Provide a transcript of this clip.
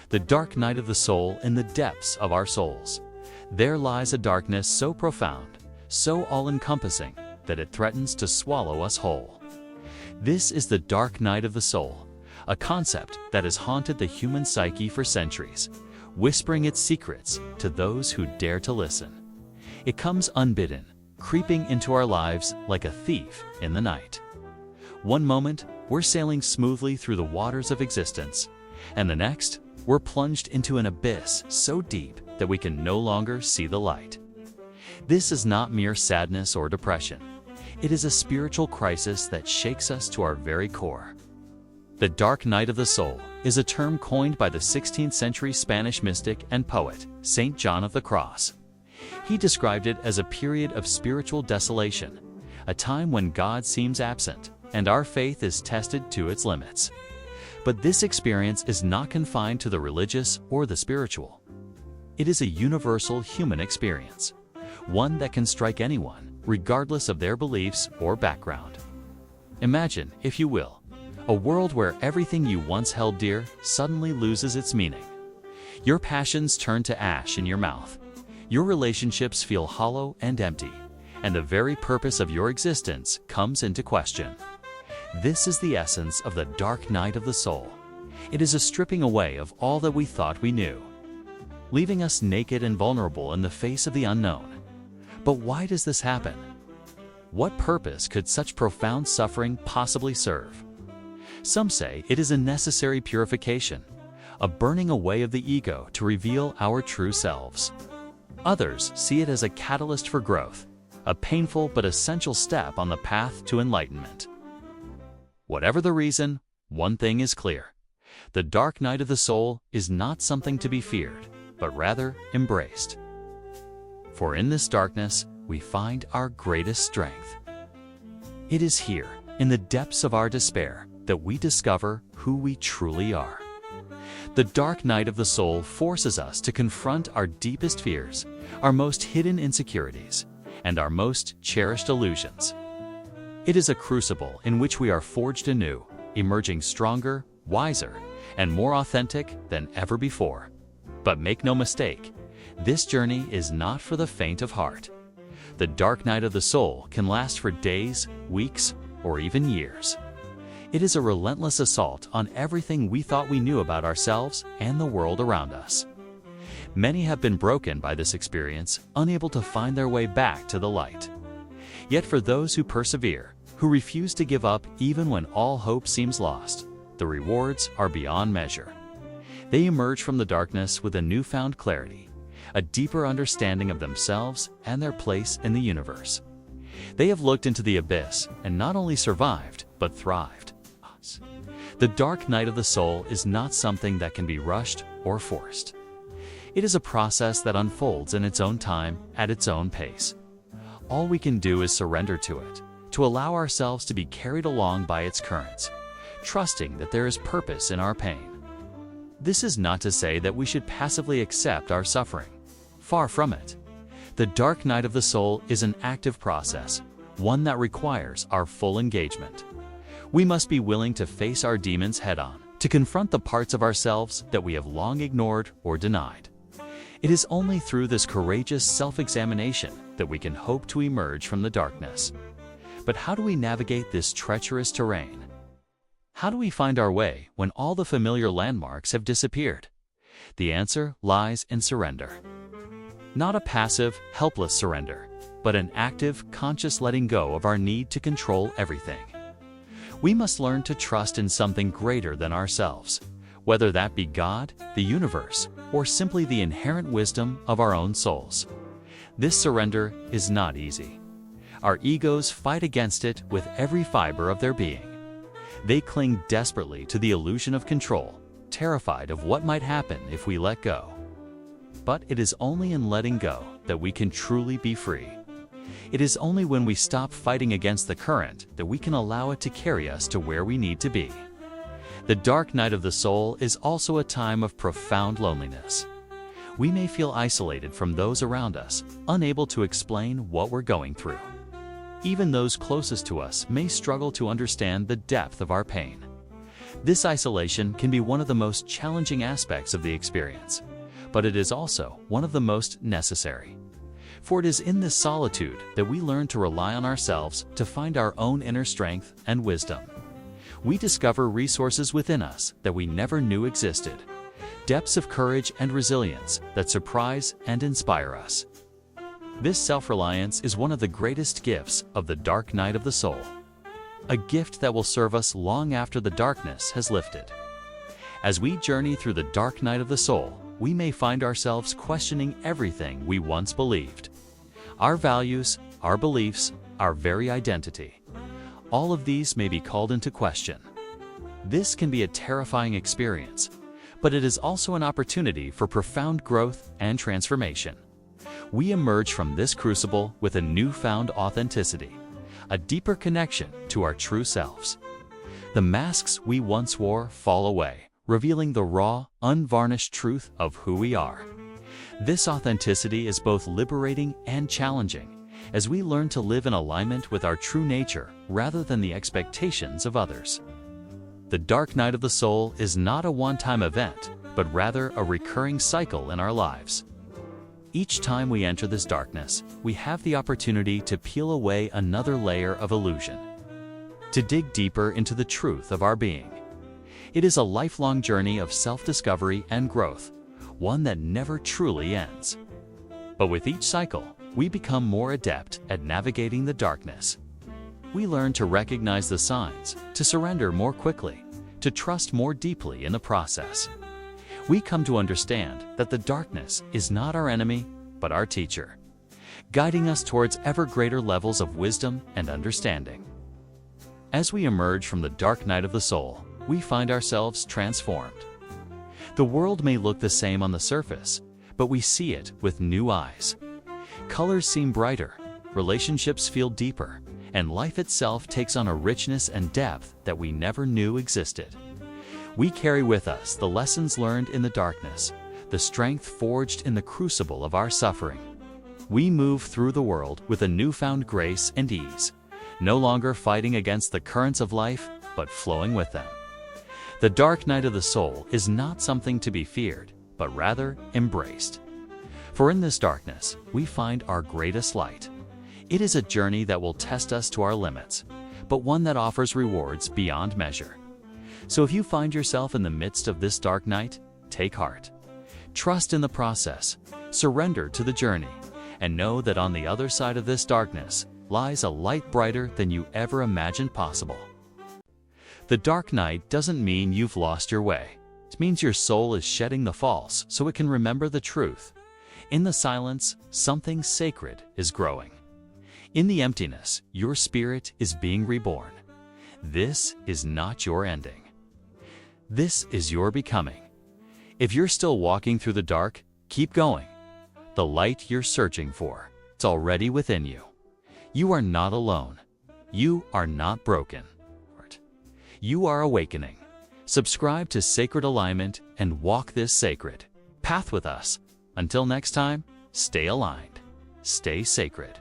the dark night of the soul in the depths of our souls. There lies a darkness so profound, so all-encompassing, that it threatens to swallow us whole. This is the dark night of the soul, a concept that has haunted the human psyche for centuries, whispering its secrets to those who dare to listen. It comes unbidden, creeping into our lives like a thief in the night. One moment, we're sailing smoothly through the waters of existence, and the next, we're plunged into an abyss so deep that we can no longer see the light. This is not mere sadness or depression. It is a spiritual crisis that shakes us to our very core. The dark night of the soul is a term coined by the 16th century Spanish mystic and poet, Saint John of the Cross. He described it as a period of spiritual desolation, a time when God seems absent and our faith is tested to its limits. But this experience is not confined to the religious or the spiritual. It is a universal human experience, one that can strike anyone, regardless of their beliefs or background. Imagine, if you will, a world where everything you once held dear suddenly loses its meaning. Your passions turn to ash in your mouth. Your relationships feel hollow and empty, and the very purpose of your existence comes into question. This is the essence of the dark night of the soul. It is a stripping away of all that we thought we knew, leaving us naked and vulnerable in the face of the unknown. But why does this happen? What purpose could such profound suffering possibly serve? Some say it is a necessary purification, a burning away of the ego to reveal our true selves. Others see it as a catalyst for growth, a painful but essential step on the path to enlightenment. Whatever the reason, one thing is clear. The dark night of the soul is not something to be feared, but rather embraced. For in this darkness, we find our greatest strength. It is here, in the depths of our despair, that we discover who we truly are. The dark night of the soul forces us to confront our deepest fears, our most hidden insecurities, and our most cherished illusions. It is a crucible in which we are forged anew, emerging stronger, wiser, and more authentic than ever before. But make no mistake, this journey is not for the faint of heart. The dark night of the soul can last for days, weeks, or even years. It is a relentless assault on everything we thought we knew about ourselves and the world around us. Many have been broken by this experience, unable to find their way back to the light. Yet for those who persevere, who refuse to give up even when all hope seems lost, the rewards are beyond measure. They emerge from the darkness with a newfound clarity, a deeper understanding of themselves and their place in the universe. They have looked into the abyss and not only survived, but thrived. The dark night of the soul is not something that can be rushed or forced. It is a process that unfolds in its own time, at its own pace. All we can do is surrender to it, to allow ourselves to be carried along by its currents, trusting that there is purpose in our pain. This is not to say that we should passively accept our suffering. Far from it. The dark night of the soul is an active process, one that requires our full engagement. We must be willing to face our demons head-on, to confront the parts of ourselves that we have long ignored or denied. It is only through this courageous self-examination that we can hope to emerge from the darkness. But how do we navigate this treacherous terrain? How do we find our way when all the familiar landmarks have disappeared? The answer lies in surrender. Not a passive, helpless surrender, but an active, conscious letting go of our need to control everything. We must learn to trust in something greater than ourselves, whether that be God, the universe, or simply the inherent wisdom of our own souls. This surrender is not easy. Our egos fight against it with every fiber of their being. They cling desperately to the illusion of control, terrified of what might happen if we let go. But it is only in letting go that we can truly be free. It is only when we stop fighting against the current that we can allow it to carry us to where we need to be. The dark night of the soul is also a time of profound loneliness. We may feel isolated from those around us, unable to explain what we're going through. Even those closest to us may struggle to understand the depth of our pain. This isolation can be one of the most challenging aspects of the experience, but it is also one of the most necessary. For it is in this solitude that we learn to rely on ourselves to find our own inner strength and wisdom. We discover resources within us that we never knew existed, depths of courage and resilience that surprise and inspire us. This self-reliance is one of the greatest gifts of the dark night of the soul, a gift that will serve us long after the darkness has lifted. As we journey through the dark night of the soul, we may find ourselves questioning everything we once believed. Our values, our beliefs, our very identity. All of these may be called into question. This can be a terrifying experience, but it is also an opportunity for profound growth and transformation. We emerge from this crucible with a newfound authenticity, a deeper connection to our true selves. The masks we once wore fall away, revealing the raw, unvarnished truth of who we are. This authenticity is both liberating and challenging, as we learn to live in alignment with our true nature rather than the expectations of others. The dark night of the soul is not a one-time event, but rather a recurring cycle in our lives. Each time we enter this darkness, we have the opportunity to peel away another layer of illusion, to dig deeper into the truth of our being. It is a lifelong journey of self-discovery and growth, one that never truly ends. But with each cycle, we become more adept at navigating the darkness. We learn to recognize the signs, to surrender more quickly, to trust more deeply in the process. We come to understand that the darkness is not our enemy, but our teacher, guiding us towards ever greater levels of wisdom and understanding. As we emerge from the dark night of the soul, we find ourselves transformed. The world may look the same on the surface, but we see it with new eyes. Colors seem brighter, relationships feel deeper, and life itself takes on a richness and depth that we never knew existed. We carry with us the lessons learned in the darkness, the strength forged in the crucible of our suffering. We move through the world with a newfound grace and ease, no longer fighting against the currents of life, but flowing with them. The dark night of the soul is not something to be feared, but rather embraced. For in this darkness, we find our greatest light. It is a journey that will test us to our limits, but one that offers rewards beyond measure. So if you find yourself in the midst of this dark night, take heart. Trust in the process, surrender to the journey, and know that on the other side of this darkness lies a light brighter than you ever imagined possible. The dark night doesn't mean you've lost your way. It means your soul is shedding the false so it can remember the truth. In the silence, something sacred is growing. In the emptiness, your spirit is being reborn. This is not your ending. This is your becoming. If you're still walking through the dark, keep going. The light you're searching for, it's already within you. You are not alone. You are not broken. You are awakening. Subscribe to Sacred Alignment and walk this sacred path with us. Until next time, stay aligned, stay sacred.